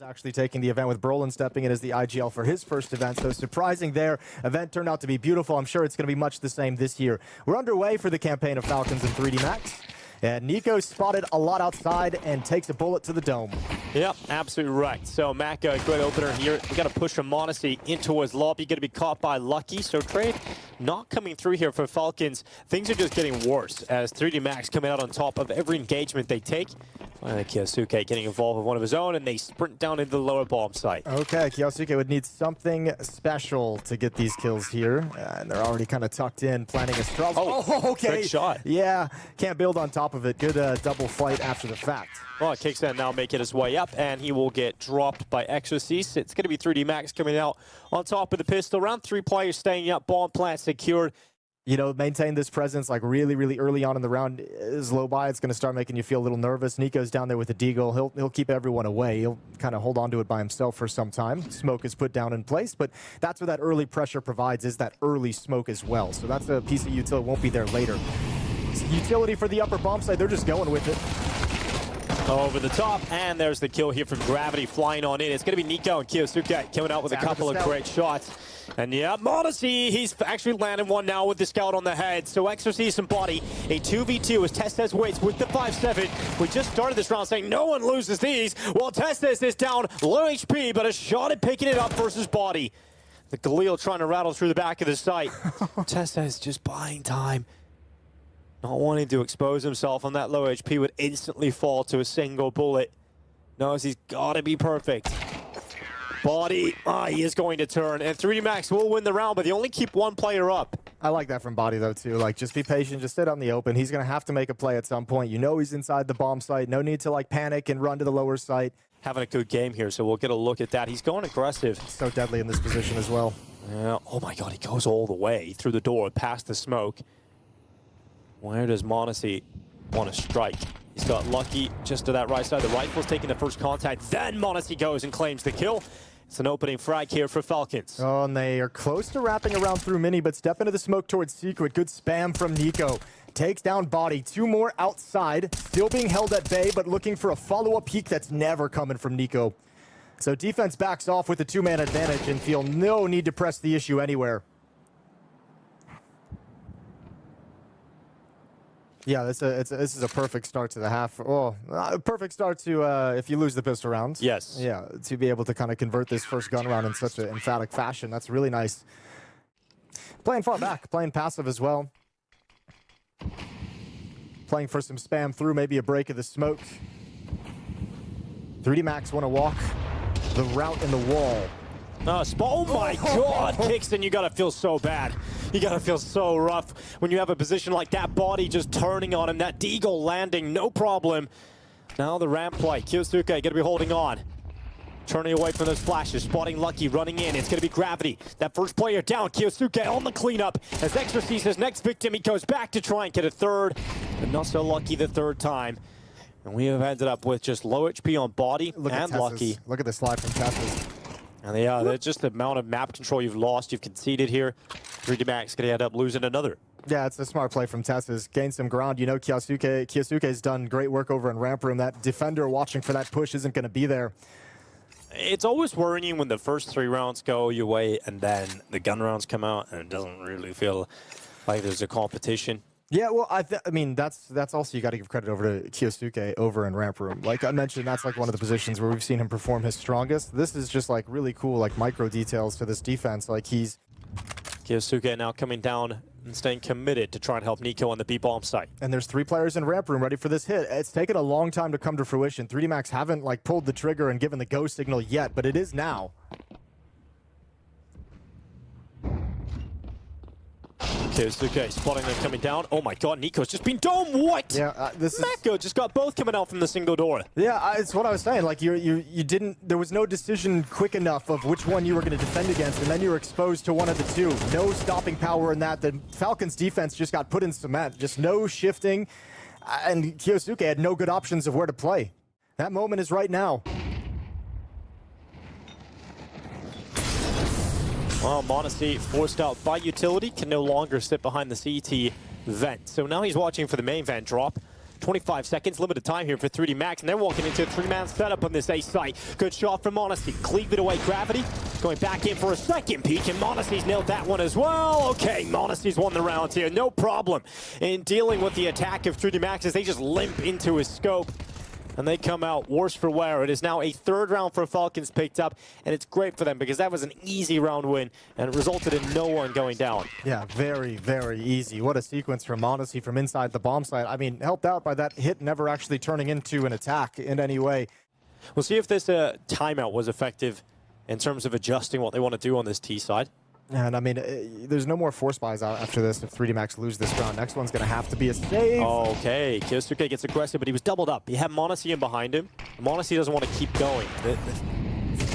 Actually taking the event with Brolin stepping in as the IGL for his first event. So surprising there. Event turned out to be beautiful. I'm sure it's going to be much the same this year. We're underway for the campaign of Falcons in 3D Max. And Nico spotted a lot outside and takes a bullet to the dome. Yep, absolutely right. So Mac, a great opener here. We got to push from Modesty into his lobby. Going to be caught by Lucky. So trade not coming through here for Falcons. Things are just getting worse as 3D Max coming out on top of every engagement they take. Kyosuke getting involved with one of his own, and they sprint down into the lower bomb site. Okay, Kyosuke would need something special to get these kills here. And they're already kind of tucked in, planning a struggle. Oh, okay. Great shot. Yeah, can't build on top of it. Good double fight after the fact. Well, kicks in now, making his way up, and he will get dropped by Exorcist. It's going to be 3D Max coming out on top of the pistol. Around 3 players staying up, bomb plant secured. You know, maintain this presence like really early on in the round is low by. It's going to start making you feel a little nervous. Nico's down there with the deagle. He'll keep everyone away. He'll kind of hold on to it by himself for some time. Smoke is put down in place, but that's what that early pressure provides, is that early smoke as well. So that's a piece of utility. Won't be there later. Utility for the upper bomb site. They're just going with it. Over the top, and there's the kill here from Gravity flying on in. It's going to be Nico and Kyosuke coming out with a couple of great shots. And yeah, Modesty, he's actually landing one now with the scout on the head. So Exorcist and Body, a 2v2 as Testes waits with the 5-7. We just started this round saying no one loses these. Well, Testes is down low HP, but a shot at picking it up versus Body. The Galil trying to rattle through the back of the site. Testes just buying time. Not wanting to expose himself on that low HP would instantly fall to a single bullet. Knows he's got to be perfect. Body, he is going to turn, and 3D Max will win the round, but they only keep one player up. I like that from Body, though, too. Like, just be patient, just sit on the open. He's going to have to make a play at some point. You know he's inside the bomb site. No need to, like, panic and run to the lower site. Having a good game here, so we'll get a look at that. He's going aggressive. So deadly in this position as well. Yeah. Oh, my God, he goes all the way through the door, past the smoke. Where does Modesty want to strike? He's got Lucky just to that right side. The rifle's taking the first contact. Then Modesty goes and claims the kill. It's an opening frag here for Falcons. Oh, and they are close to wrapping around through Mini, but step into the smoke towards Secret. Good spam from Nico. Takes down Body. 2 more outside. Still being held at bay, but looking for a follow-up peek that's never coming from Nico. So defense backs off with a 2-man advantage and feel no need to press the issue anywhere. Yeah, this is a perfect start to the half. Oh, a perfect start to if you lose the pistol round. Yes. Yeah, to be able to kind of convert this first gun round in such an emphatic fashion. That's really nice. Playing far back, playing passive as well. Playing for some spam through, maybe a break of the smoke. 3D Max want to walk the route in the wall. Oh my God, Kingston, you gotta feel so bad. You gotta feel so rough when you have a position like that. Body just turning on him, that deagle landing, no problem. Now the ramp play, Kyosuke gonna be holding on. Turning away from those flashes, spotting Lucky, running in. It's gonna be Gravity. That first player down, Kyosuke on the cleanup. As Extra sees his next victim, he goes back to try and get a third, but not so lucky the third time. And we have ended up with just low HP on Body and Lucky. Look at the slide from Testes. And yeah, just the amount of map control you've lost, you've conceded here. 3D Max gonna end up losing another. Yeah, it's a smart play from Testes. Gain some ground. You know Kyosuke's done great work over in ramp room. That defender watching for that push isn't gonna be there. It's always worrying when the first 3 rounds go your way and then the gun rounds come out and it doesn't really feel like there's a competition. Yeah, well, I mean, that's also, you got to give credit over to Kyosuke over in ramp room. Like I mentioned, that's like one of the positions where we've seen him perform his strongest. This is just like really cool, like micro details to this defense. Like Kyosuke now coming down and staying committed to try and help Nico on the B-bomb site. And there's 3 players in ramp room ready for this hit. It's taken a long time to come to fruition. 3D Max haven't like pulled the trigger and given the go signal yet, but it is now. Kyosuke spotting them coming down. Oh my God, Nico's just been dome wiped. Yeah, Mako just got both coming out from the single door. Yeah, it's what I was saying. Like you didn't. There was no decision quick enough of which one you were going to defend against, and then you were exposed to one of the 2. No stopping power in that. The Falcons defense just got put in cement. Just no shifting, and Kyosuke had no good options of where to play. That moment is right now. Well, Modesty, forced out by utility, can no longer sit behind the CT vent. So now he's watching for the main vent drop. 25 seconds, limited time here for 3D Max, and they're walking into a 3-man setup on this A site. Good shot from MongolZ. Cleave it away. Gravity going back in for a second peek, and MongolZ's nailed that one as well. Okay, MongolZ's won the round here. No problem in dealing with the attack of 3D Max as they just limp into his scope. And they come out worse for wear. It is now a 3rd round for Falcons picked up, and it's great for them because that was an easy round win, and it resulted in no one going down. Yeah, very, very easy. What a sequence from MongolZ from inside the bomb site. I mean, helped out by that hit never actually turning into an attack in any way. We'll see if this timeout was effective in terms of adjusting what they want to do on this T side. And I mean, there's no more force buys out after this if 3D Max lose this round. Next one's going to have to be a save. Okay, Kyosuke gets aggressive, but he was doubled up. He had MongolZ in behind him. MongolZ doesn't want to keep going. The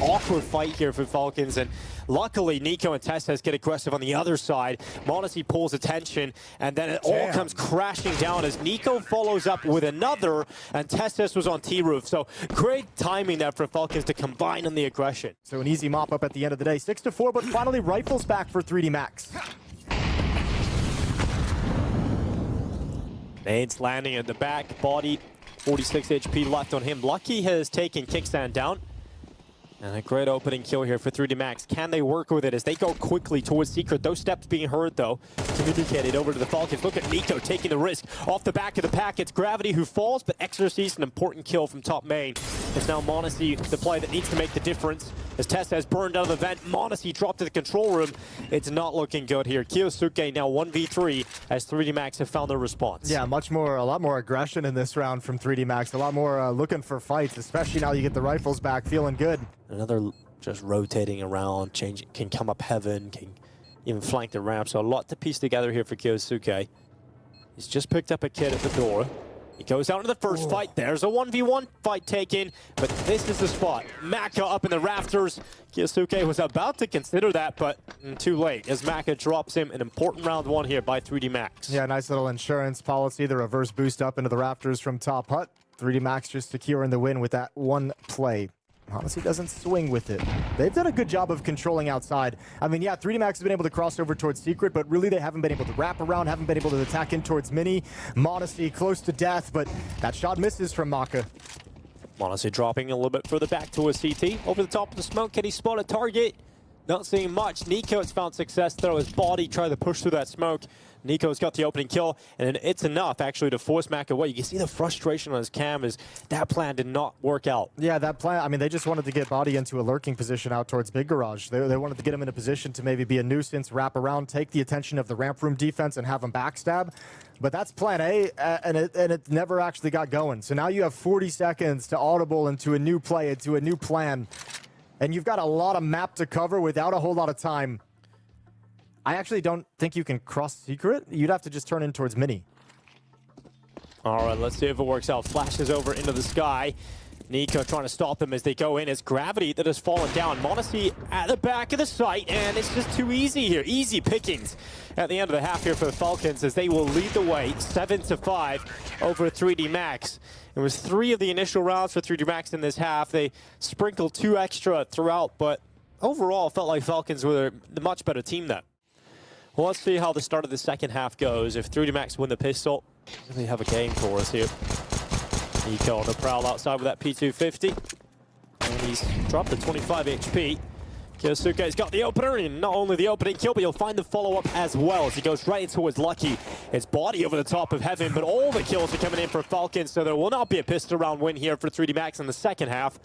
awkward fight here for Falcons, and luckily Nico and Testes get aggressive on the other side. MongolZ pulls attention, and then it all comes crashing down as Nico follows up with another, and Testes was on T-roof. So great timing there for Falcons to combine on the aggression. So an easy mop up at the end of the day. 6-4, but finally rifles back for 3D Max. Nades landing at the back, body, 46 HP left on him. Lucky has taken Kickstand down. And a great opening kill here for 3D Max. Can they work with it as they go quickly towards Secret? Those steps being heard, though, communicated over to the Falcons. Look at Nico taking the risk off the back of the pack. It's Gravity who falls, but Exorcist, an important kill from top main. It's now MongolZ, the play that needs to make the difference. As Tessa has burned out of the vent, MongolZ dropped to the control room. It's not looking good here. Kyosuke now 1v3 as 3D Max have found their response. Yeah, a lot more aggression in this round from 3D Max. A lot more looking for fights, especially now you get the rifles back, feeling good. Another just rotating around, changing, can come up heaven, can even flank the ramp. So a lot to piece together here for Kyosuke. He's just picked up a kid at the door. He goes out into the first fight. There's a 1v1 fight taken, but this is the spot. Maka up in the rafters. Kyosuke was about to consider that, but too late as Maka drops him. An important round 1 here by 3D Max. Yeah, nice little insurance policy. The reverse boost up into the rafters from top hut. 3D Max just securing the win with that one play. Honestly, doesn't swing with it. They've done a good job of controlling outside. I mean, yeah, 3D Max has been able to cross over towards Secret, but really they haven't been able to wrap around, haven't been able to attack in towards Mini. MongolZ close to death, but that shot misses from Maka. MongolZ dropping a little bit further back to a CT. Over the top of the smoke, can he spot a target? Not seeing much. Nico has found success, though. His body trying to push through that smoke. Nico's got the opening kill, and it's enough, actually, to force Mac away. You can see the frustration on his cam as that plan did not work out. Yeah, that plan, I mean, they just wanted to get Body into a lurking position out towards Big Garage. They wanted to get him in a position to maybe be a nuisance, wrap around, take the attention of the ramp room defense, and have him backstab. But that's plan A, and it never actually got going. So now you have 40 seconds to audible into a new play, into a new plan. And you've got a lot of map to cover without a whole lot of time. I actually don't think you can cross Secret. You'd have to just turn in towards Mini. All right, let's see if it works out. Flashes over into the sky. Nico trying to stop them as they go in. It's Gravity that has fallen down. MongolZ at the back of the site, and it's just too easy here. Easy pickings at the end of the half here for the Falcons as they will lead the way 7-5 over 3D Max. It was 3 of the initial rounds for 3D Max in this half. They sprinkled 2 extra throughout, but overall felt like Falcons were the much better team there. Well, let's see how the start of the second half goes. If 3D Max win the pistol, they have a game for us here. Nico on the prowl outside with that P250. And he's dropped to 25 HP. Kyosuke's got the opener, and not only the opening kill, but he'll find the follow-up as well as he goes right towards Lucky. His body over the top of heaven, but all the kills are coming in for Falcons, so there will not be a pistol round win here for 3D Max in the second half.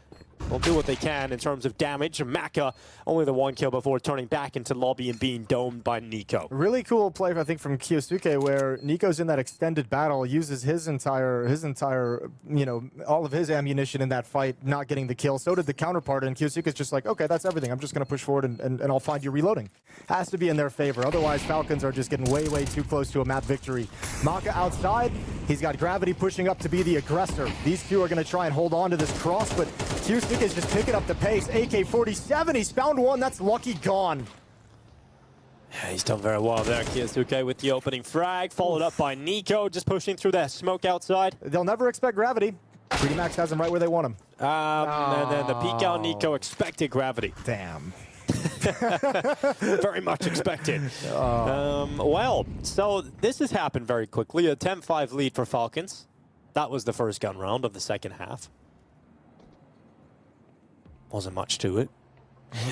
They'll do what they can in terms of damage. Maka, only the 1 kill before turning back into lobby and being domed by Nico. Really cool play, I think, from Kyosuke, where Nico's in that extended battle, uses his entire, you know, all of his ammunition in that fight, not getting the kill. So did the counterpart, and Kyosuke's just like, okay, that's everything. I'm just going to push forward and I'll find you reloading. Has to be in their favor. Otherwise, Falcons are just getting way, way too close to a map victory. Maka outside. He's got Gravity pushing up to be the aggressor. These two are going to try and hold on to this cross, but Kyosuke is just picking up the pace. AK-47, he's found one. That's Lucky gone. Yeah, he's done very well there. Kyosuke with the opening frag, followed up by Nico, just pushing through that smoke outside. They'll never expect Gravity. 3D Max has him right where they want him. And then the peek out Nico expected Gravity. Damn. Very much expected. Well, so this has happened very quickly. A 10-5 lead for Falcons. That was the first gun round of the second half. Wasn't much to it.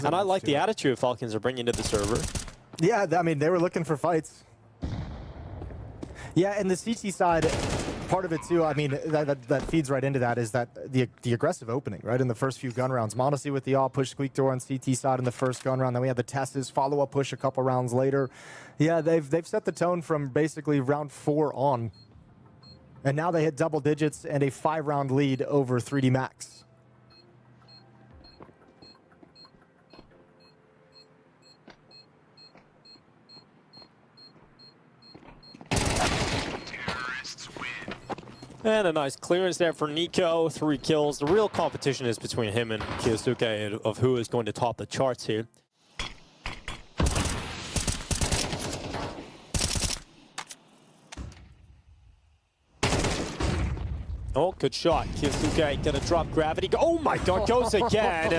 And I like the attitude Falcons are bringing to the server. Yeah, I mean, they were looking for fights. Yeah, and the CT side, part of it too, I mean, that feeds right into that, is that the aggressive opening, right? In the first few gun rounds. MongolZ with the push squeak door on CT side in the first gun round. Then we had the Tes's follow-up push a couple rounds later. Yeah, they've set the tone from basically round 4 on. And now they hit double digits and a 5-round lead over 3D Max. And a nice clearance there for Nico. 3 kills. The real competition is between him and Kyosuke of who is going to top the charts here. Oh, good shot. Kyosuke gonna drop gravity. Oh my god, goes again.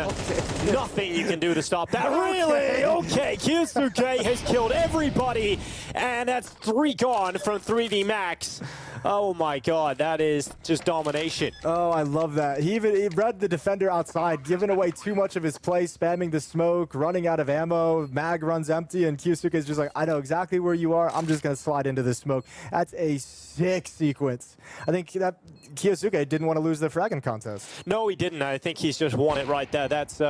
Nothing you can do to stop that. Really? Okay, Kyosuke has killed everybody. And that's 3 gone from 3D Max. Oh my god, that is just domination. Oh, I love that. He read the defender outside, giving away too much of his play, spamming the smoke, running out of ammo. Mag runs empty, and Kyosuke is just like, I know exactly where you are. I'm just going to slide into the smoke. That's a sick sequence. I think that Kyosuke didn't want to lose the fragging contest. No, he didn't. I think he's just won it right there. That's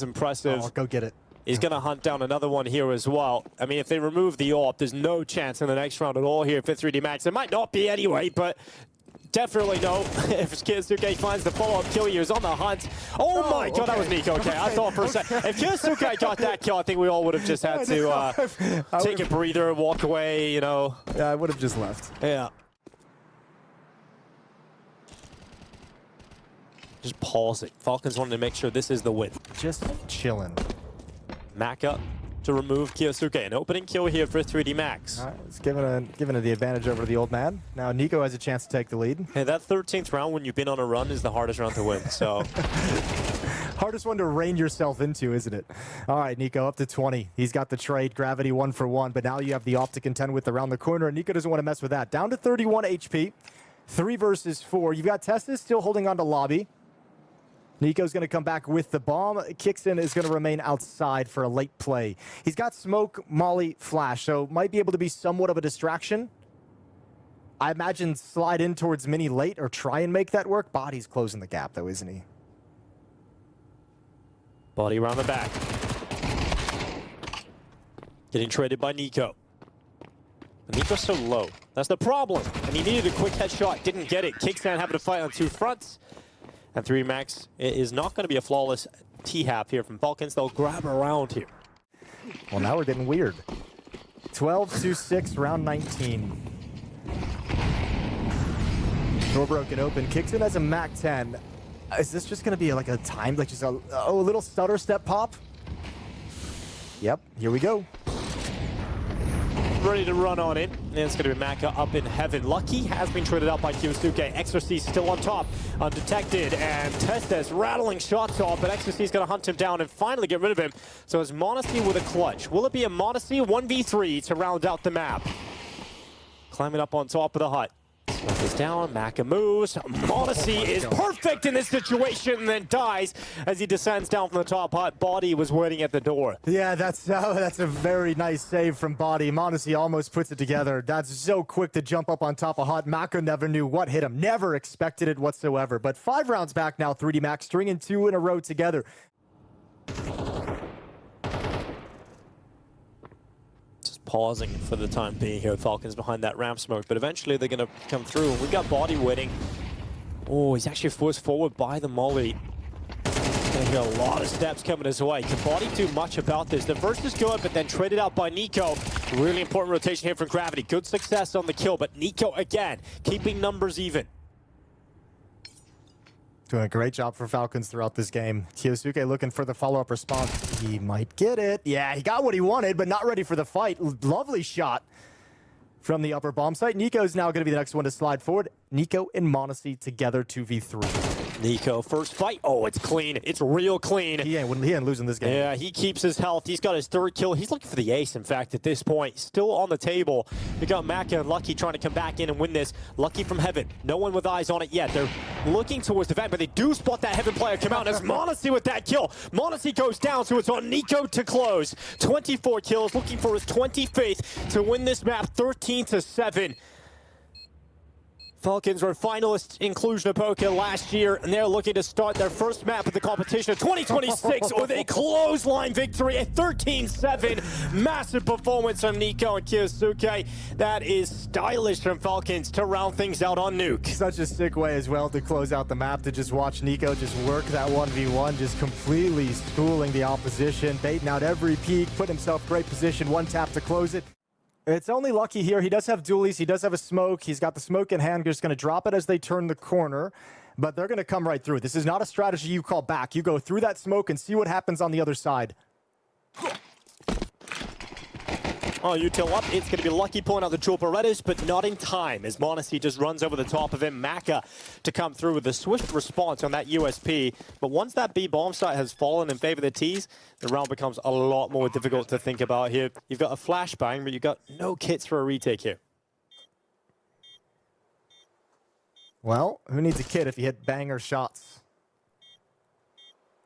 impressive. Oh, go get it. He's going to hunt down another one here as well. I mean, if they remove the AWP, there's no chance in the next round at all here for 3D Max. There might not be anyway, but definitely no. If Kyosuke finds the follow-up kill, he was on the hunt. Oh my god, that was Nico. Okay, I thought for a second. If Kyosuke got that kill, I think we all would have just had to take a breather, walk away, you know. Yeah, I would have just left. Yeah. Just pause it. Falcons wanted to make sure this is the win. Just chilling. Mac up to remove Kyosuke. An opening kill here for 3D Max. All right, it's giving it the advantage over the old man. Now Nico has a chance to take the lead. Hey, that 13th round when you've been on a run is the hardest round to win, so. Hardest one to rein yourself into, isn't it? All right, Nico up to 20. He's got the trade, gravity 1 for 1, but now you have the AWP to contend with around the corner, and Nico doesn't want to mess with that. Down to 31 HP, 3 versus 4. You've got Testis still holding on to lobby. Nico's going to come back with the bomb. Kixon is going to remain outside for a late play. He's got smoke, molly, flash, so might be able to be somewhat of a distraction. I imagine slide in towards mini late or try and make that work. Body's closing the gap, though, isn't he? Body around the back. Getting traded by Nico. But Nico's so low. That's the problem. And he needed a quick headshot. Didn't get it. Kickstand having to fight on 2 fronts. And 3 Max, it is not going to be a flawless T-half here from Falcons. They'll grab around here. Well, now we're getting weird. 12-6, round 19. Door broken open. Kicks in as a Mac 10. Is this just going to be like a time, like just a little stutter step pop? Yep, here we go. Ready to run on it. And it's going to be Maka up in heaven. Lucky has been traded out by Kyosuke. XRC still on top, undetected. And Testes rattling shots off, but XRC is going to hunt him down and finally get rid of him. So it's MongolZ with a clutch. Will it be a MongolZ 1v3 to round out the map? Climbing up on top of the hut. Smoke is down, Maka moves. MongolZ is perfect in this situation and then dies as he descends down from the top hut. Body was waiting at the door. Yeah, that's a very nice save from Body. MongolZ almost puts it together. That's so quick to jump up on top of hut. Maka never knew what hit him. Never expected it whatsoever. But 5 rounds back now, 3D Max stringing 2 in a row together. Pausing for the time being here. Falcons behind that ramp smoke, but eventually they're going to come through. We got Body waiting. Oh, he's actually forced forward by the molly. Gonna hear a lot of steps coming his way. Can Body do much about this? The verse is good, but then traded out by Nico. Really important rotation here from Gravity. Good success on the kill, but Nico again keeping numbers even. Doing a great job for Falcons throughout this game. Kyosuke looking for the follow-up response. He might get it. Yeah, he got what he wanted, but not ready for the fight. Lovely shot from the upper bomb site. Nico's now going to be the next one to slide forward. Nico and MongolZ together 2v3. Nico, first fight. Oh, it's clean. It's real clean. He ain't losing this game. Yeah, he keeps his health. He's got his third kill. He's looking for the ace, in fact, at this point. Still on the table. We got Maka and Lucky trying to come back in and win this. Lucky from Heaven. No one with eyes on it yet. They're looking towards the vent, but they do spot that Heaven player come out. As MongolZ with that kill. MongolZ goes down, so it's on Nico to close. 24 kills, looking for his 25th to win this map 13-7. Falcons were finalists in Cluj-Napoca last year, and they're looking to start their first map of the competition of 2026 with a clothesline victory at 13-7. Massive performance from Nico and Kyosuke. That is stylish from Falcons to round things out on Nuke. Such a sick way as well to close out the map, to just watch Nico just work that 1v1, just completely schooling the opposition, baiting out every peek, put himself great position, one tap to close it. It's only Lucky here. He does have dualies. He does have a smoke. He's got the smoke in hand. Just going to drop it as they turn the corner, but they're going to come right through. This is not a strategy you call back. You go through that smoke and see what happens on the other side. Oh, util up. It's going to be Lucky pulling out the Chulparettas, but not in time as MongolZ just runs over the top of him. Maka to come through with a swift response on that USP. But once that B bomb site has fallen in favor of the T's, the round becomes a lot more difficult to think about here. You've got a flashbang, but you've got no kits for a retake here. Well, who needs a kit if you hit banger shots?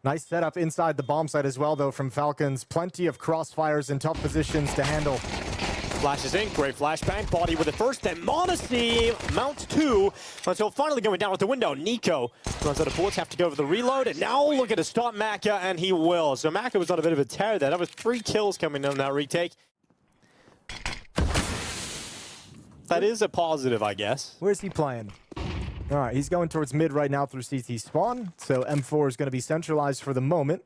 Nice setup inside the bomb site as well, though, from Falcons. Plenty of crossfires in tough positions to handle. Flashes in, great flashbang, body with it first, then MongolZ mounts two, until finally going down with the window. Nico runs out of bullets, have to go for the reload, and now look at to stop Maka, and he will. So Maka was on a bit of a tear there. That was 3 kills coming in on that retake. That is a positive, I guess. Where's he playing? All right, he's going towards mid right now through CT spawn, so M4 is going to be centralized for the moment.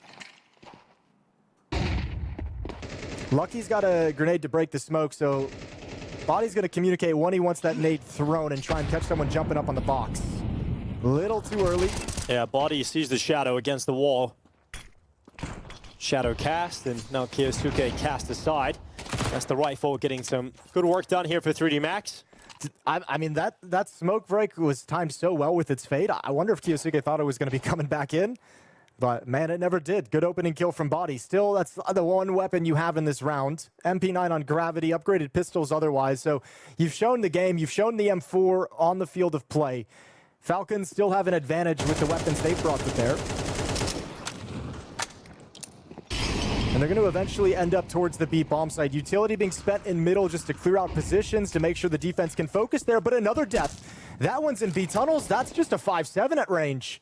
Lucky's got a grenade to break the smoke, so Body's going to communicate when he wants that nade thrown and try and catch someone jumping up on the box. Little too early. Yeah, Body sees the shadow against the wall. Shadow cast, and now Kyosuke cast aside. That's the rifle getting some good work done here for 3D Max. I mean, that smoke break was timed so well with its fade. I wonder if Kyosuke thought it was going to be coming back in. But, man, it never did. Good opening kill from Body. Still, that's the one weapon you have in this round. MP9 on Gravity, upgraded pistols otherwise. So you've shown the game. You've shown the M4 on the field of play. Falcons still have an advantage with the weapons they've brought to bear. And they're going to eventually end up towards the B bomb site. Utility being spent in middle just to clear out positions to make sure the defense can focus there. But another death. That one's in B tunnels. That's just a 5-7 at range.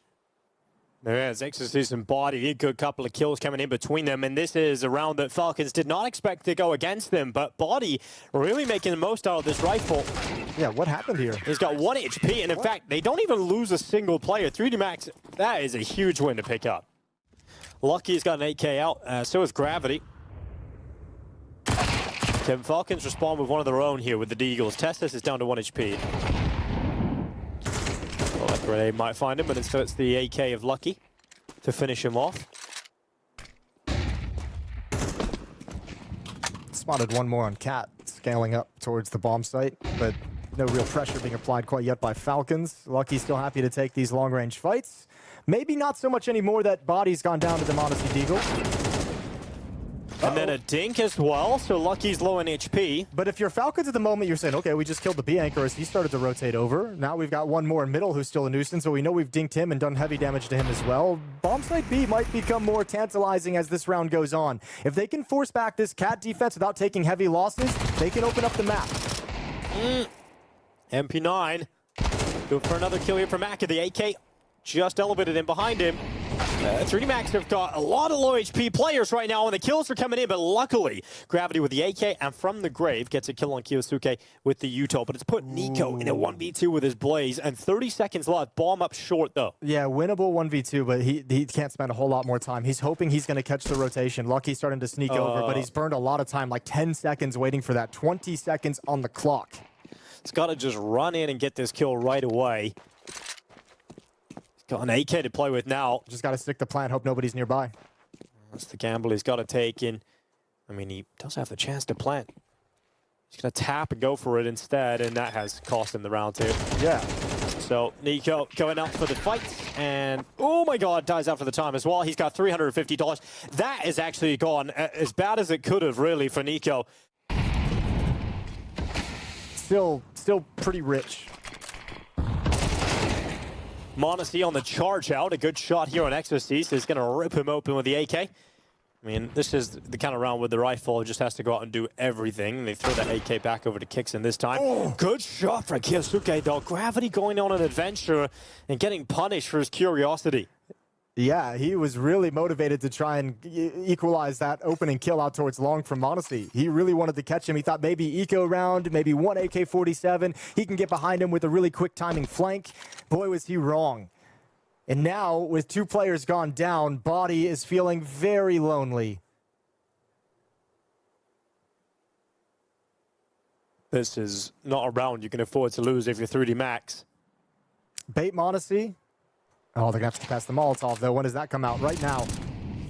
There is Exorcist and Body, a good couple of kills coming in between them, and this is a round that Falcons did not expect to go against them, but Body really making the most out of this rifle. Yeah, what happened here? He's got 1 HP, and in fact, they don't even lose a single player. 3D Max, that is a huge win to pick up. Lucky's got an 8K out, so is Gravity. Can Falcons respond with one of their own here with the Deagles? Testis is down to 1 HP. Well, that grenade might find him, but instead it's the AK of Lucky to finish him off. Spotted one more on Cat, scaling up towards the bomb site, but no real pressure being applied quite yet by Falcons. Lucky's still happy to take these long-range fights. Maybe not so much anymore that Body's gone down to the MongolZ Deagle. And then a dink as well, so Lucky's low in HP. But if you're Falcons at the moment, you're saying, okay, we just killed the B anchor as he started to rotate over. Now we've got one more in middle who's still a nuisance, so we know we've dinked him and done heavy damage to him as well. Bomb site B might become more tantalizing as this round goes on. If they can force back this Cat defense without taking heavy losses, they can open up the map. MP9, go for another kill here for Maka. The AK just elevated in behind him. 3D Max have got a lot of low HP players right now, and the kills are coming in, but luckily, Gravity with the AK and from the grave gets a kill on Kyosuke with the Uto, but it's put Nico in a 1v2 with his Blaze, and 30 seconds left. Bomb up short, though. Yeah, winnable 1v2, but he can't spend a whole lot more time. He's hoping he's going to catch the rotation. Lucky's starting to sneak over, but he's burned a lot of time, like 10 seconds waiting for that. 20 seconds on the clock. It's got to just run in and get this kill right away. Got an AK to play with now. Just got to stick the plant, hope nobody's nearby. That's the gamble he's got to take in. I mean, he does have the chance to plant. He's going to tap and go for it instead, and that has cost him the round too. Yeah. So Nico going up for the fight, and oh my god, dies out for the time as well. He's got $350. That is actually gone as bad as it could have, really, for Nico. Still pretty rich. MongolZ on the charge out. A good shot here on Exorcist is going to rip him open with the AK. I mean, this is the kind of round where the rifle just has to go out and do everything. They throw that AK back over to Kixen this time. Oh. Good shot for Kyosuke, though. Gravity going on an adventure and getting punished for his curiosity. Yeah, he was really motivated to try and equalize that opening kill out towards long from MongolZ. He really wanted to catch him. He thought maybe eco round, maybe one AK-47. He can get behind him with a really quick timing flank. Boy, was he wrong. And now, with 2 players gone down, Body is feeling very lonely. This is not a round you can afford to lose if you're 3D Max. Bait MongolZ. Oh, they're going to have to pass the Molotov, though. When does that come out? Right now.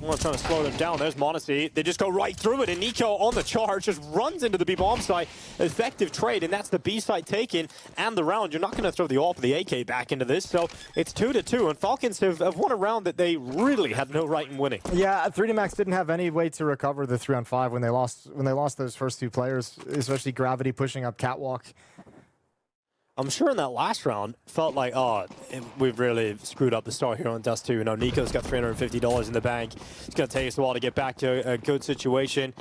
Well, trying to slow them down. There's MongolZ. They just go right through it, and Nico on the charge just runs into the B-bomb site. Effective trade, and that's the B site taken and the round. You're not going to throw the AWP or the AK back into this, so it's 2-2, and Falcons have won a round that they really had no right in winning. Yeah, 3D Max didn't have any way to recover the 3-on-5 when they lost those first 2 players, especially Gravity pushing up Catwalk. I'm sure in that last round, felt like, oh, we've really screwed up the start here on Dust 2. You know, Nico's got $350 in the bank. It's going to take us a while to get back to a good situation.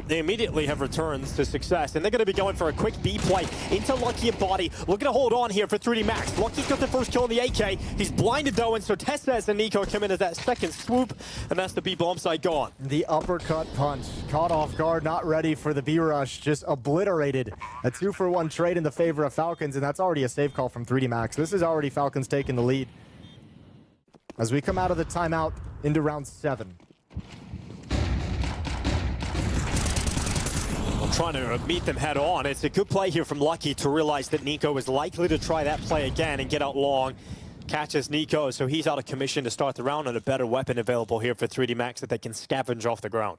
They immediately have returns to success, and they're going to be going for a quick B play into Lucky and Body. Looking to hold on here for 3D Max. Lucky's got the first kill on the AK. He's blinded, though, and so Tessez and Nico come in as that second swoop, and that's the B bomb site gone. The uppercut punch. Caught off guard, not ready for the B rush. Just obliterated. A 2-for-1 trade in the favor of Falcons, and that's already a save call from 3D Max. This is already Falcons taking the lead. As we come out of the timeout into round 7. Well, trying to meet them head on. It's a good play here from Lucky to realize that Nico is likely to try that play again and get out long. Catches Nico, so he's out of commission to start the round, and a better weapon available here for 3D Max that they can scavenge off the ground.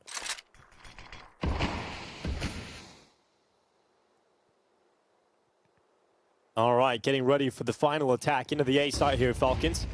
All right, getting ready for the final attack into the A site here, Falcons.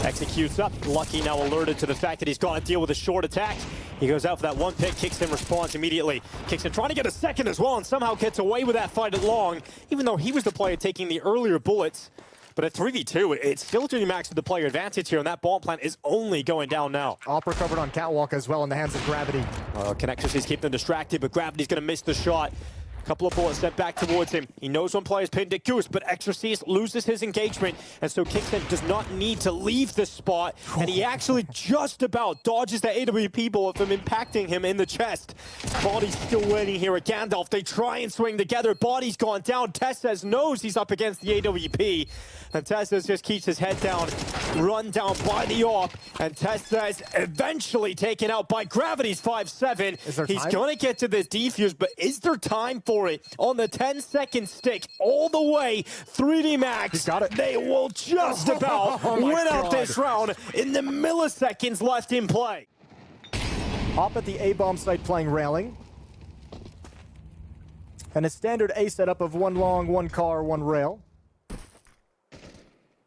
Executes up. Lucky now alerted to the fact that he's got to deal with a short attack. He goes out for that one pick. Kixen responds immediately. Kixen trying to get a second as well and somehow gets away with that fight at long, even though he was the player taking the earlier bullets. But at 3v2, it's still 3D Max with the player advantage here, and that bomb plant is only going down now. Op recovered on Catwalk as well in the hands of Gravity. Connectors keep them distracted, but Gravity's going to miss the shot. Couple of bullets sent back towards him. He knows when players pinned at Goose, but Exorcist loses his engagement, and so Kixen does not need to leave the spot, and he actually just about dodges the AWP bullet from impacting him in the chest. Body's still waiting here at Gandalf. They try and swing together. Body's gone down. Tessez knows he's up against the AWP, and Tessez just keeps his head down, run down by the AWP, and Tessez eventually taken out by Gravity's 5-7. He's going to get to this defuse, but is there time for it? On the 10-second stick, all the way, 3D Max. He's got it. They will just about win out this round in the milliseconds left in play. Op at the A-bomb site playing railing. And a standard A setup of 1 long, 1 car, 1 rail.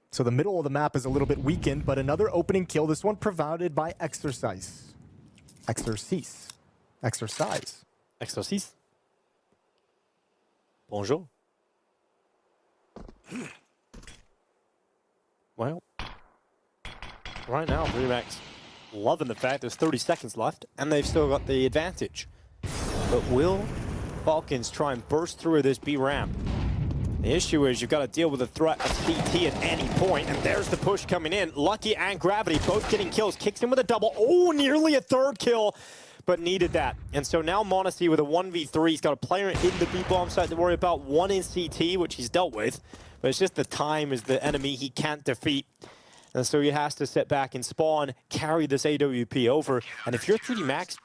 So the middle of the map is a little bit weakened, but another opening kill, this one provided by Exercise. Exercise. Bonjour. Well, right now, 3D Max loving the fact there's 30 seconds left, and they've still got the advantage. But will Falcons try and burst through this B ramp? The issue is you've got to deal with the threat of CT at any point, and there's the push coming in. Lucky and Gravity both getting kills. Kicks in with a double. Oh, nearly a 3rd kill, but needed that. And so now MongolZ with a 1v3. He's got a player in the B-bomb site to worry about, 1 in CT, which he's dealt with. But it's just the time is the enemy he can't defeat. And so he has to sit back and spawn, carry this AWP over. And if you're 3D Max,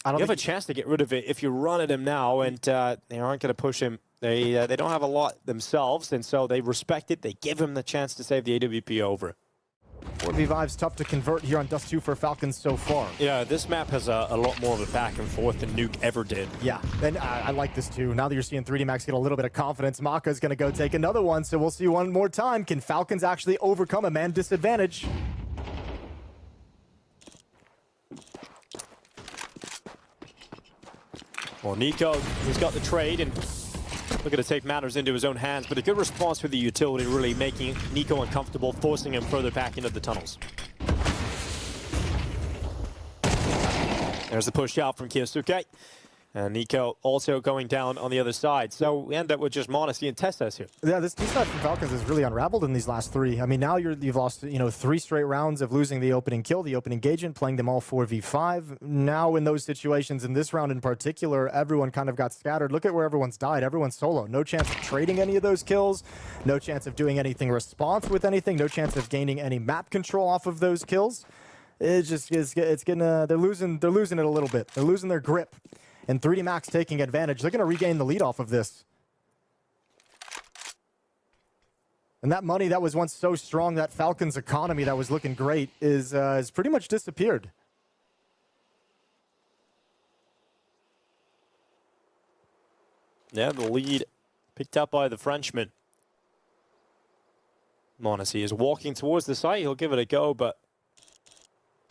you have a chance to get rid of it if you run at him now, and they aren't going to push him. They don't have a lot themselves, and so they respect it. They give him the chance to save the AWP over. 4v5's tough to convert here on Dust 2 for Falcons so far. Yeah, this map has a lot more of a back and forth than Nuke ever did. Yeah, and I like this too. Now that you're seeing 3D Max get a little bit of confidence, Maka's going to go take another one, so we'll see one more time. Can Falcons actually overcome a man disadvantage? Well, Nico, he's got the trade and looking to take matters into his own hands, but a good response with the utility, really making Nico uncomfortable, forcing him further back into the tunnels. There's the push out from Kyosuke. And Nico also going down on the other side. So we end up with just MongolZ and Testes here. Yeah, this side from Falcons is really unraveled in these last three. I mean, now you've lost, 3 straight rounds of losing the opening kill, the opening engagement, playing them all 4v5. Now in those situations, in this round in particular, everyone kind of got scattered. Look at where everyone's died. Everyone's solo. No chance of trading any of those kills. No chance of doing anything response with anything. No chance of gaining any map control off of those kills. It just is. It's gonna. They're losing it a little bit. They're losing their grip. And 3D Max taking advantage. They're going to regain the lead off of this. And that money that was once so strong, that Falcons economy that was looking great, is pretty much disappeared. Yeah, the lead picked up by the Frenchman. MongolZ is walking towards the site. He'll give it a go, but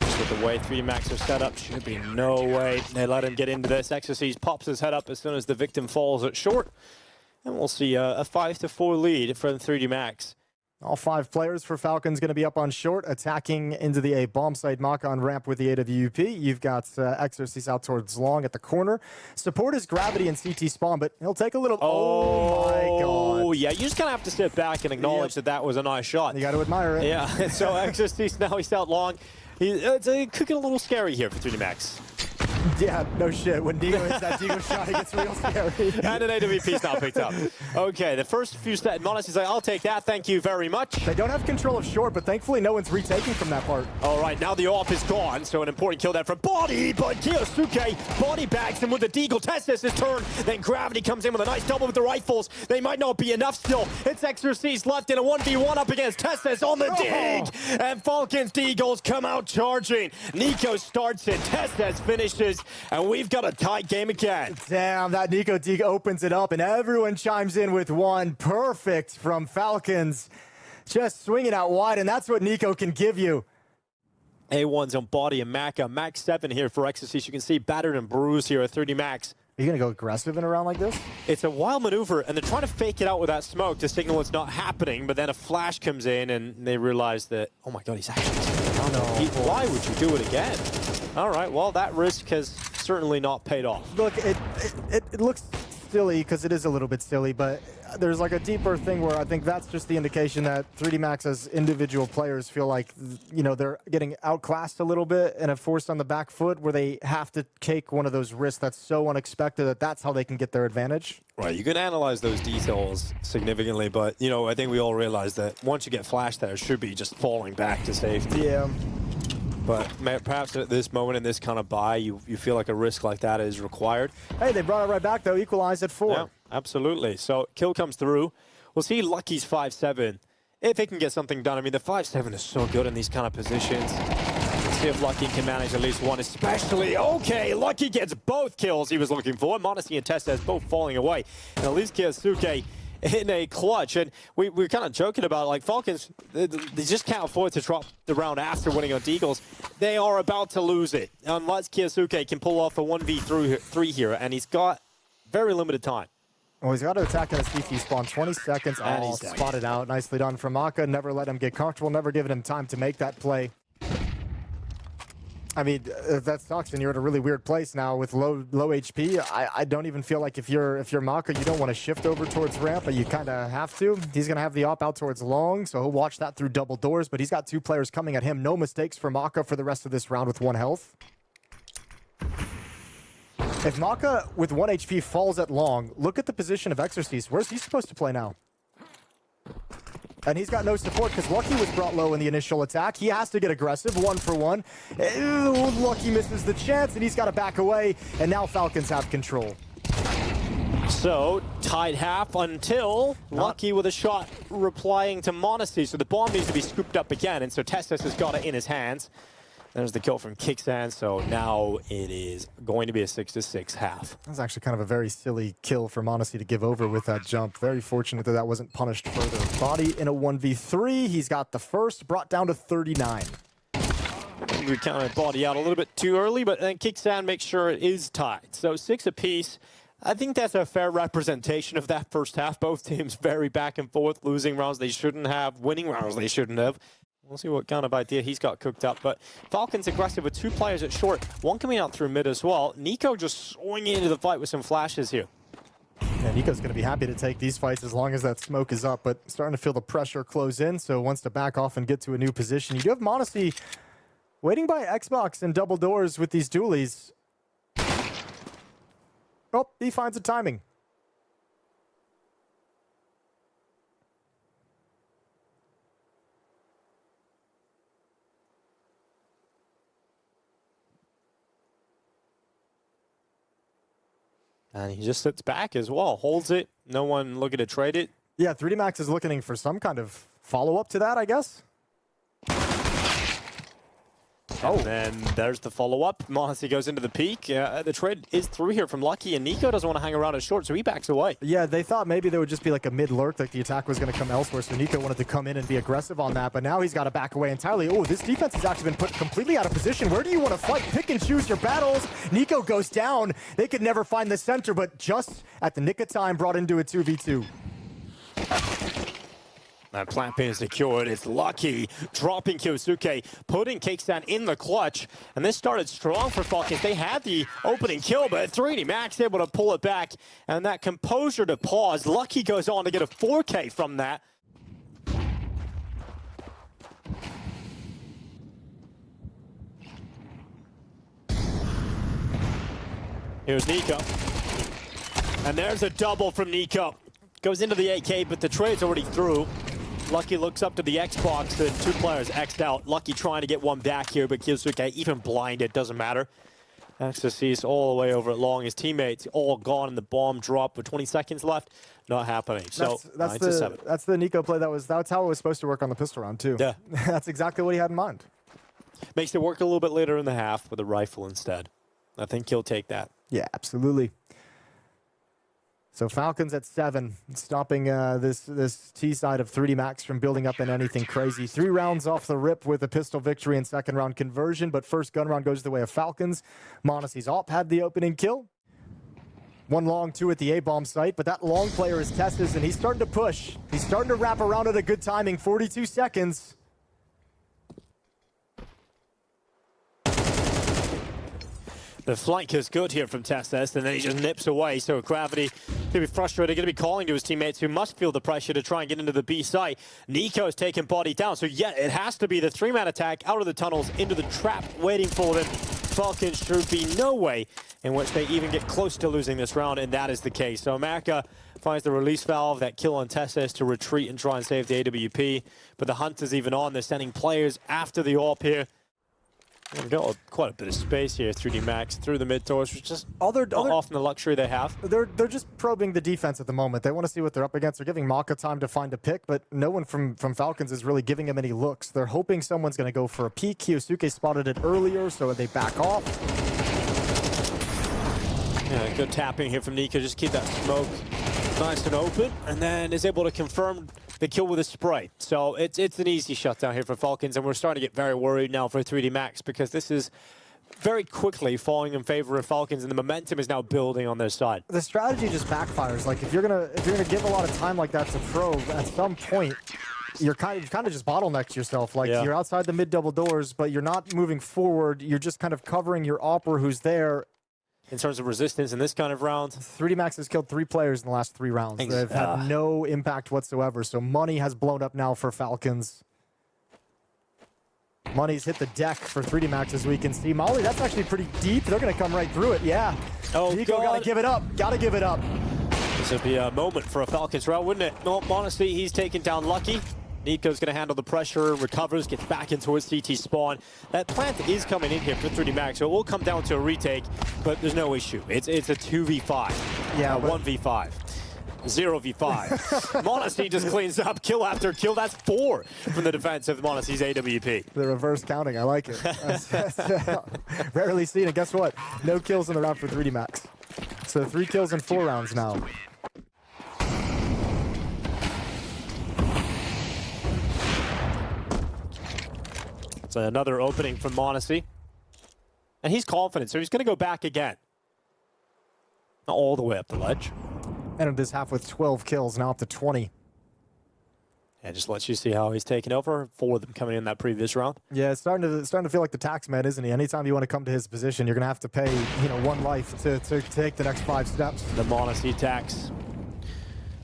with the way 3D Max are set up, should be no way they let him get into this. Exorcise pops his head up as soon as the victim falls at short. And we'll see a 5-4 lead from 3D Max. All 5 players for Falcons going to be up on short, attacking into the A bomb site. Maka on ramp with the AWP. You've got Exorcise out towards long at the corner. Support is Gravity and CT spawn, but he'll take a little... Oh my god. Oh, yeah, you just kind of have to sit back and acknowledge that was a nice shot. You got to admire it. Yeah, so Exorcise now he's out long. It's could get a little scary here for 3D Max. Yeah, no shit. When Digo hits that Digo shot, it gets real scary. And an AWP's now picked up. Okay, the first few steps, MongolZ's like, I'll take that, thank you very much. They don't have control of short, but thankfully no one's retaking from that part. All right, now the off is gone, so an important kill there from Body, but Kyosuke body bags him with the Deagle. Testes his turn, then Gravity comes in with a nice double with the rifles. They might not be enough still. It's Exorcise left in a 1v1 up against Testes on the dig. And Falcons Deagles come out charging. Nico starts it, Testes finishes, and we've got a tight game again. Damn, that Nico Dig opens it up, and everyone chimes in with one. Perfect from Falcons. Just swinging out wide, and that's what Nico can give you. A1's on Body and Maka. Max 7 here for Exorcise. You can see battered and bruised here at 30 Max. Are you going to go aggressive in a round like this? It's a wild maneuver, and they're trying to fake it out with that smoke to signal it's not happening, but then a flash comes in, and they realize that, oh my god, he's actually... Oh no. Why would you do it again? All right, well, that risk has certainly not paid off. Look, it looks silly because it is a little bit silly, but there's like a deeper thing where I think that's just the indication that 3D Max as individual players feel like, they're getting outclassed a little bit and have forced on the back foot where they have to take one of those risks that's so unexpected that that's how they can get their advantage. Right, you can analyze those details significantly, but, I think we all realize that once you get flashed there, it should be just falling back to safety. Yeah. But perhaps at this moment in this kind of buy, you feel like a risk like that is required. Hey, they brought it right back, though. Equalized at 4. Yeah, absolutely. So kill comes through. We'll see Lucky's 5-7. If they can get something done. I mean, the 5-7 is so good in these kind of positions. Let's see if Lucky can manage at least one, especially. Okay, Lucky gets both kills he was looking for. MongolZ and Testes both falling away. And at least Kyosuke in a clutch, and we're kind of joking about, like, Falcons, they just can't afford to drop the round after winning on Deagles. They are about to lose it, unless Kyosuke can pull off a 1v3 here, and he's got very limited time. Well, he's got to attack in a CT spawn, 20 seconds, all spotted out. Nicely done from Maka, never let him get comfortable, never given him time to make that play. I mean, that sucks, and you're at a really weird place now with low HP. I don't even feel like if you're Maka, you don't want to shift over towards ramp, but you kind of have to. He's going to have the op out towards long, so he'll watch that through double doors, but he's got 2 players coming at him. No mistakes for Maka for the rest of this round with 1 health. If Maka with 1 HP falls at long, look at the position of Exorcise. Where's he supposed to play now? And he's got no support because Lucky was brought low in the initial attack. He has to get aggressive, 1-for-1. Lucky misses the chance, and he's got to back away. And now Falcons have control. So, tied half until Lucky with a shot replying to MongolZ. So the bomb needs to be scooped up again, and so Testis has got it in his hands. There's the kill from Kicksan, so now it is going to be a 6-6 half. That's actually kind of a very silly kill for MongolZ to give over with that jump. Very fortunate that that wasn't punished further. Body in a 1v3. He's got the first, brought down to 39. We counted Body out a little bit too early, but then Kicksan makes sure it is tied. So 6 apiece. I think that's a fair representation of that first half. Both teams very back and forth, losing rounds they shouldn't have, winning rounds they shouldn't have. We'll see what kind of idea he's got cooked up. But Falcons aggressive with 2 players at short, 1 coming out through mid as well. Nico just swinging into the fight with some flashes here. Yeah, Nico's going to be happy to take these fights as long as that smoke is up, but starting to feel the pressure close in, so wants to back off and get to a new position. You do have MongolZ waiting by Xbox and double doors with these dualies. Oh, he finds the timing. And he just sits back as well, holds it. No one looking to trade it. Yeah, 3D Max is looking for some kind of follow-up to that, I guess. Oh, and then there's the follow-up. MongolZ goes into the peak. The trade is through here from Lucky, and Nico doesn't want to hang around as short, so he backs away. Yeah, they thought maybe there would just be like a mid-lurk, like the attack was going to come elsewhere, so Nico wanted to come in and be aggressive on that, but now he's got to back away entirely. Oh, this defense has actually been put completely out of position. Where do you want to fight? Pick and choose your battles. Nico goes down. They could never find the center, but just at the nick of time, brought into a 2v2. That plant pin is secured. It's Lucky dropping Kyosuke, putting Kicksan in the clutch. And this started strong for Falcons. They had the opening kill, but 3D Max able to pull it back. And that composure to pause. Lucky goes on to get a 4K from that. Here's Nico. And there's a double from Nico. Goes into the AK, but the trade's already through. Lucky looks up to the Xbox, the 2 players X'd out. Lucky trying to get one back here, but Kyosuke even blinded, doesn't matter. X's all the way over at long. His teammates all gone in the bomb drop with 20 seconds left. Not happening. So that's the Nico play. That's how it was supposed to work on the pistol round too. Yeah. That's exactly what he had in mind. Makes it work a little bit later in the half with a rifle instead. I think he'll take that. Yeah, absolutely. So Falcons at 7, stopping this T side of 3D Max from building up in anything crazy. 3 rounds off the rip with a pistol victory and 2nd round conversion, but first gun round goes the way of Falcons. MongolZ's op had the opening kill. 1 long, 2 at the A-bomb site, but that long player is Testis, and he's starting to push. He's starting to wrap around at a good timing, 42 seconds. The flank is good here from Testis, and then he just nips away. So Gravity going to be frustrated, going to be calling to his teammates who must feel the pressure to try and get into the B site. Nico's taking Body down, so yeah, it has to be the 3-man attack out of the tunnels into the trap waiting for them. Falcons should be no way in which they even get close to losing this round, and that is the case. So America finds the release valve, that kill on Testis to retreat and try and save the AWP. But the hunt is even on. They're sending players after the AWP here. We've got quite a bit of space here, 3D Max, through the mid-doors, which is just often the luxury they have. They're just probing the defense at the moment. They want to see what they're up against. They're giving Maka time to find a pick, but no one from Falcons is really giving him any looks. They're hoping someone's going to go for a peek. Kyosuke spotted it earlier, so they back off. Yeah, good tapping here from Nico. Just keep that smoke nice and open, and then is able to confirm the kill with a spray. So it's an easy shutdown here for Falcons, and we're starting to get very worried now for 3D Max because this is very quickly falling in favor of Falcons, and the momentum is now building on their side. The strategy just backfires. Like if you're gonna give a lot of time like that to probe, at some point you're kind of just bottlenecked yourself. Like you're outside the mid double doors, but you're not moving forward. You're just kind of covering your opera who's there. In terms of resistance in this kind of round, 3D Max has killed 3 players in the last 3 rounds. They've had no impact whatsoever. So money has blown up now for Falcons. Money's hit the deck for 3D Max, as we can see. Molly, that's actually pretty deep. They're going to come right through it. Yeah. Oh, Nico got to give it up. Got to give it up. This would be a moment for a Falcons round, wouldn't it? No, honestly, he's taken down Lucky. Nico's going to handle the pressure, recovers, gets back into his CT spawn. That plant is coming in here for 3D Max, so it will come down to a retake, but there's no issue. It's a 2v5, yeah, 1v5. 0v5. MongolZ just cleans up kill after kill. That's 4 from the defense of MongolZ's AWP. The reverse counting, I like it. Rarely seen, and guess what? No kills in the round for 3D Max. So 3 kills in 4 rounds now. So another opening from MongolZ. And he's confident, so he's going to go back again. Not all the way up the ledge. Ended this half with 12 kills, now up to 20. And just lets you see how he's taken over. 4 of them coming in that previous round. Yeah, it's starting to feel like the tax man, isn't he? Anytime you want to come to his position, you're going to have to pay, 1 life to take the next 5 steps. The MongolZ tax.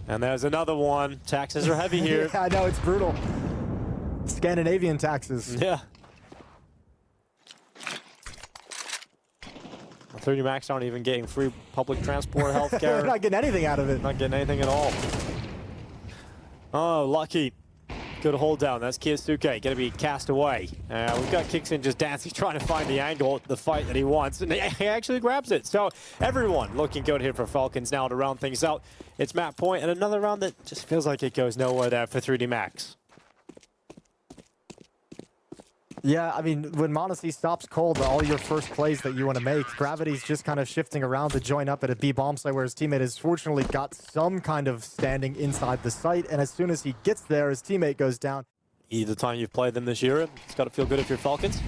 And there's another one. Taxes are heavy here. Yeah, I know, it's brutal. Scandinavian taxes. Yeah. 3D Max aren't even getting free public transport, healthcare. They're not getting anything out of it. Not getting anything at all. Oh, lucky. Good hold down. That's Kiyasuke going to be cast away. We've got Kixin just dancing, trying to find the angle, the fight that he wants, and he actually grabs it. So everyone looking good here for Falcons now to round things out. It's map point, and another round that just feels like it goes nowhere there for 3D Max. Yeah, I mean, when MongolZ stops cold, all your first plays that you want to make, Gravity's just kind of shifting around to join up at a B bomb site where his teammate has fortunately got some kind of standing inside the site, and as soon as he gets there, his teammate goes down. Either time you've played them this year, it's got to feel good if you're Falcons.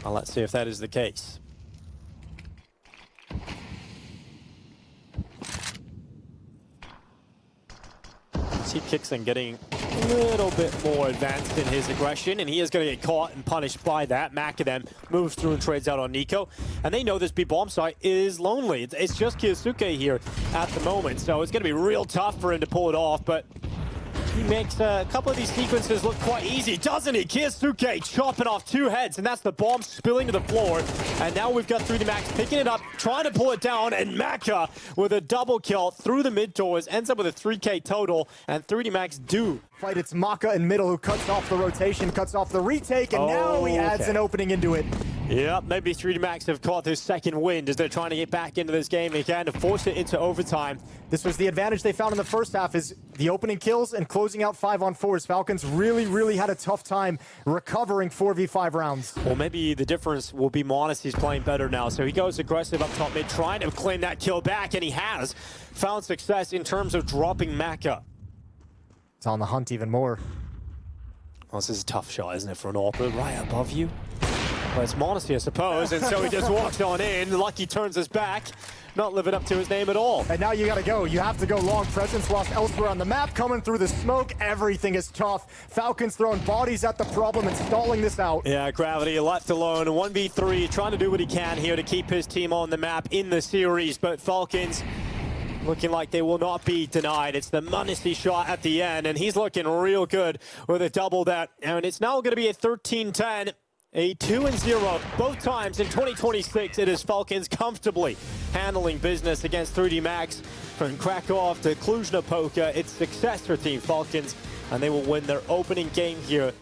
Well, let's see if that is the case. See Kixin getting a little bit more advanced in his aggression, and he is going to get caught and punished by that. Maka then moves through and trades out on Nico, and they know this B-bomb site is lonely. It's just Kiyasuke here at the moment, so it's going to be real tough for him to pull it off, but he makes a couple of these sequences look quite easy, doesn't he? Kiyasuke chopping off 2 heads, and that's the bomb spilling to the floor. And now we've got 3D Max picking it up, trying to pull it down, and Maka with a double kill through the mid doors, ends up with a 3K total, and 3D Max do. Fight, it's Maka in middle who cuts off the rotation, cuts off the retake, and now he adds an opening into it. Yeah, maybe 3D Max have caught their second wind as they're trying to get back into this game again to force it into overtime. This was the advantage they found in the first half, is the opening kills and closing out 5-on-4s. Falcons really had a tough time recovering 4v5 rounds. Well, maybe the difference will be MongolZ's playing better now, so he goes aggressive up top mid, trying to claim that kill back, and he has found success in terms of dropping Maka. It's on the hunt even more. Well, this is a tough shot, isn't it, for an AWP right above you? Well, it's MongolZ, I suppose, and so he just walks on in. Lucky turns his back, not living up to his name at all. And now you gotta go. You have to go long. Presence lost elsewhere on the map, coming through the smoke. Everything is tough. Falcons throwing bodies at the problem and stalling this out. Yeah, Gravity left alone. 1v3, trying to do what he can here to keep his team on the map in the series, but Falcons looking like they will not be denied. It's the MongolZ shot at the end, and he's looking real good with a double that. And it's now going to be a 13-10, a 2-0. Both times in 2026, it is Falcons comfortably handling business against 3D Max. From Krakow to Cluj-Napoca, it's success for Team Falcons, and they will win their opening game here